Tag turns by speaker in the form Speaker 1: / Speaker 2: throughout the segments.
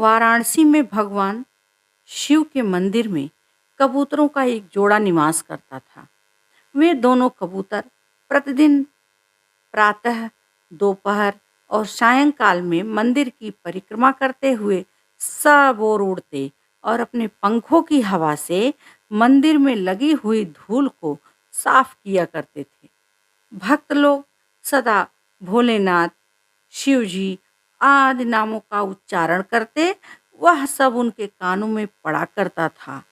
Speaker 1: वाराणसी में भगवान शिव के मंदिर में कबूतरों का एक जोड़ा निवास करता था। वे दोनों कबूतर प्रतिदिन प्रातः, दोपहर और सायंकाल में मंदिर की परिक्रमा करते हुए सब ओर उड़ते और अपने पंखों की हवा से मंदिर में लगी हुई धूल को साफ किया करते थे। भक्त लोग सदा भोलेनाथ, शिवजी आदि नामों का उच्चारण करते, वह सब उनके कानों में पड़ा करता था।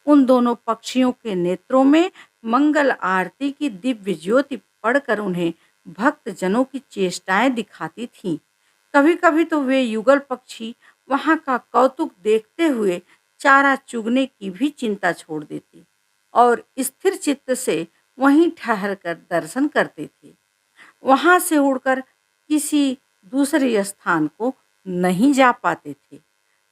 Speaker 1: उन दोनों पक्षियों के नेत्रों में मंगल आरती की दिव्य ज्योति पड़कर उन्हें भक्त जनों की चेष्टाएं दिखाती थीं। कभी-कभी तो वे युगल पक्षी वहां का कौतुक देखते हुए चारा चुगने की भी चिंता छोड़ देते और स्थिर चित्त से वहीं ठहर कर दर्शन करते थे। वहां से उड़कर किसी दूसरे स्थान को नहीं जा पाते थे।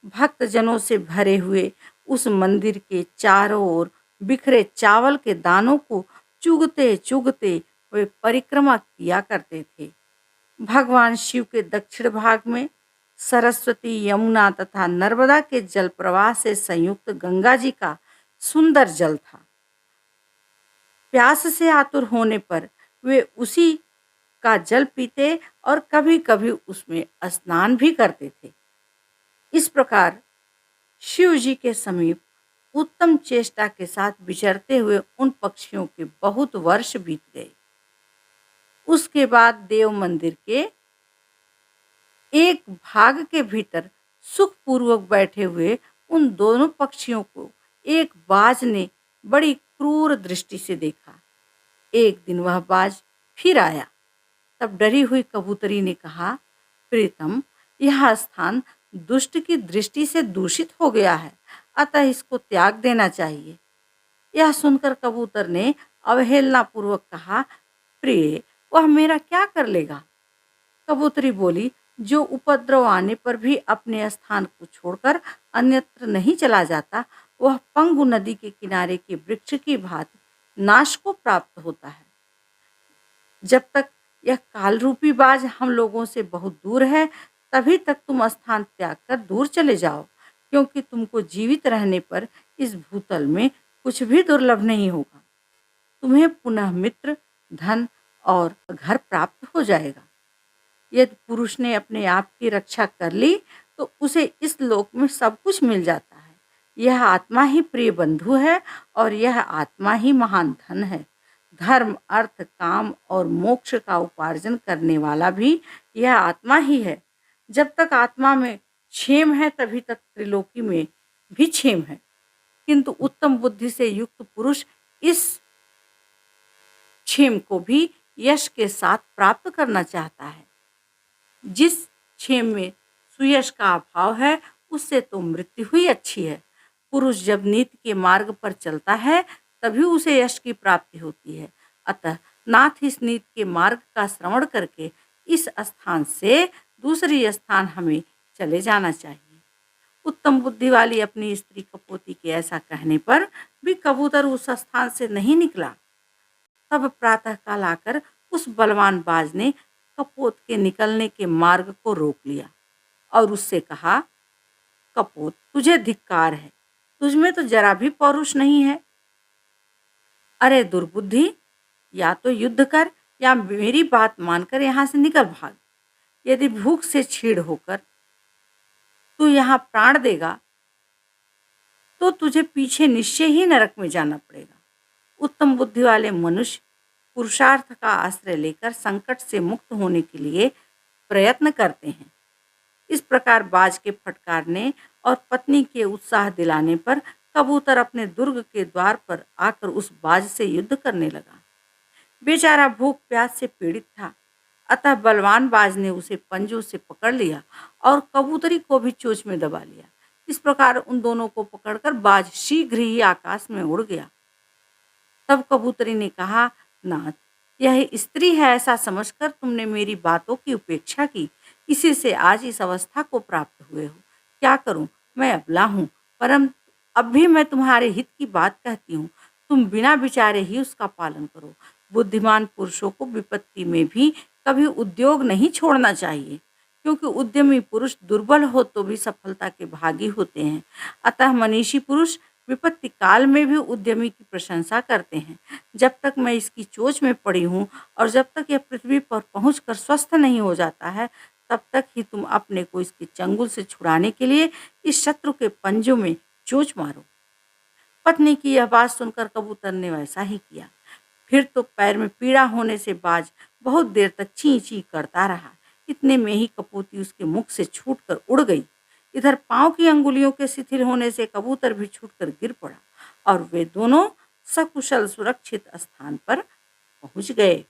Speaker 1: भक्तजनों से भरे हुए उस मंदिर के चारों ओर बिखरे चावल के दानों को चुगते चुगते वे परिक्रमा किया करते थे। भगवान शिव के दक्षिण भाग में सरस्वती, यमुना तथा नर्मदा के जल प्रवाह से संयुक्त गंगा जी का सुंदर जल था। प्यास से आतुर होने पर वे उसी का जल पीते और कभी-कभी उसमें स्नान भी करते थे। इस प्रकार शिव जी के समीप उत्तम चेष्टा के साथ विचरते हुए उन पक्षियों के बहुत वर्ष बीत गए। उसके बाद देव मंदिर के एक भाग के भीतर सुखपूर्वक बैठे हुए उन दोनों पक्षियों को एक बाज ने बड़ी क्रूर दृष्टि से देखा। एक दिन वह बाज फिर आया। तब डरी हुई कबूतरी ने कहा, प्रीतम, यह स्थान दुष्ट की दृष्टि से दूषित हो गया है, अतः इसको त्याग देना चाहिए। यह सुनकर कबूतर ने अवहेलना पूर्वक कहा, प्रिय, वह मेरा क्या कर लेगा? कबूतरी बोली, जो उपद्रव आने पर भी अपने स्थान को छोड़कर अन्यत्र नहीं चला जाता, वह पंगु नदी के किनारे के वृक्ष की भांति नाश को प्राप्त होता है। जब तक यह काल रूपी बाज हम लोगों से बहुत दूर है, तभी तक तुम स्थान त्याग कर दूर चले जाओ, क्योंकि तुमको जीवित रहने पर इस भूतल में कुछ भी दुर्लभ नहीं होगा। तुम्हें पुनः मित्र, धन और घर प्राप्त हो जाएगा। यदि पुरुष ने अपने आप की रक्षा कर ली तो उसे इस लोक में सब कुछ मिल जाता है। यह आत्मा ही प्रिय बंधु है और यह आत्मा ही महान धन है। धर्म, अर्थ, काम और मोक्ष का उपार्जन करने वाला भी यह आत्मा ही है। जब तक आत्मा में क्षेम है तभी तक त्रिलोकी में भी क्षेम है। किंतु उत्तम बुद्धि से युक्त पुरुष इस क्षेम को भी यश के साथ प्राप्त करना चाहता है। जिस क्षेम में सुयश का अभाव है, उससे तो मृत्यु ही अच्छी है। पुरुष जब नीति के मार्ग पर चलता है तभी उसे यश की प्राप्ति होती है। अतः नाथ इस नीति के मार्ग का श्रवण करके इस स्थान से दूसरी स्थान हमें चले जाना चाहिए। उत्तम बुद्धि वाली अपनी स्त्री कपोती के ऐसा कहने पर भी कबूतर उस स्थान से नहीं निकला। तब प्रातःकाल आकर उस बलवान बाज ने कपोत के निकलने के मार्ग को रोक लिया और उससे कहा, कपोत, तुझे धिक्कार है, तुझमें तो जरा भी पौरुष नहीं है। अरे दुर्बुद्धि, या तो युद्ध कर या मेरी बात मानकर यहाँ से निकल भाग। यदि भूख से छीड़ होकर तू यहाँ प्राण देगा तो तुझे पीछे निश्चय ही नरक में जाना पड़ेगा। उत्तम बुद्धि वाले मनुष्य पुरुषार्थ का आश्रय लेकर संकट से मुक्त होने के लिए प्रयत्न करते हैं। इस प्रकार बाज के फटकारने और पत्नी के उत्साह दिलाने पर कबूतर अपने दुर्ग के द्वार पर आकर उस बाज से युद्ध करने लगा। बेचारा भूख प्यास से पीड़ित था, अतः बलवान बाज ने उसे पंजों से पकड़ लिया और कबूतरी को भी चोंच में दबा लिया। इस प्रकार उन दोनों को पकड़कर बाज शीघ्र ही आकाश में उड़ गया। तब कबूतरी ने कहा, नाथ, यह स्त्री है ऐसा समझकर तुमने मेरी बातों की उपेक्षा की, इसी से आज इस अवस्था को प्राप्त हुए हो। क्या करूं, मैं अबला हूं, परंतु अब भी मैं तुम्हारे हित की बात कहती हूँ। तुम बिना विचारे ही उसका पालन करो। बुद्धिमान पुरुषों को विपत्ति में भी कभी उद्योग नहीं छोड़ना चाहिए, क्योंकि उद्यमी पुरुष दुर्बल हो तो भी सफलता के भागी होते हैं। अतः मनीषी पुरुष विपत्ति काल में भी उद्यमी की प्रशंसा करते हैं। जब तक मैं इसकी चोंच में पड़ी हूँ और जब तक यह पृथ्वी पर पहुंचकर स्वस्थ नहीं हो जाता है, तब तक ही तुम अपने को इसके चंगुल से छुड़ाने के लिए इस शत्रु के पंजों में चोंच मारो। पत्नी की यह बात सुनकर कबूतर ने वैसा ही किया। फिर तो पैर में पीड़ा होने से बाज बहुत देर तक ची ची करता रहा। इतने में ही कपूती उसके मुख से छूटकर उड़ गई। इधर पांव की अंगुलियों के शिथिल होने से कबूतर भी छूटकर गिर पड़ा और वे दोनों सकुशल सुरक्षित स्थान पर पहुंच गए।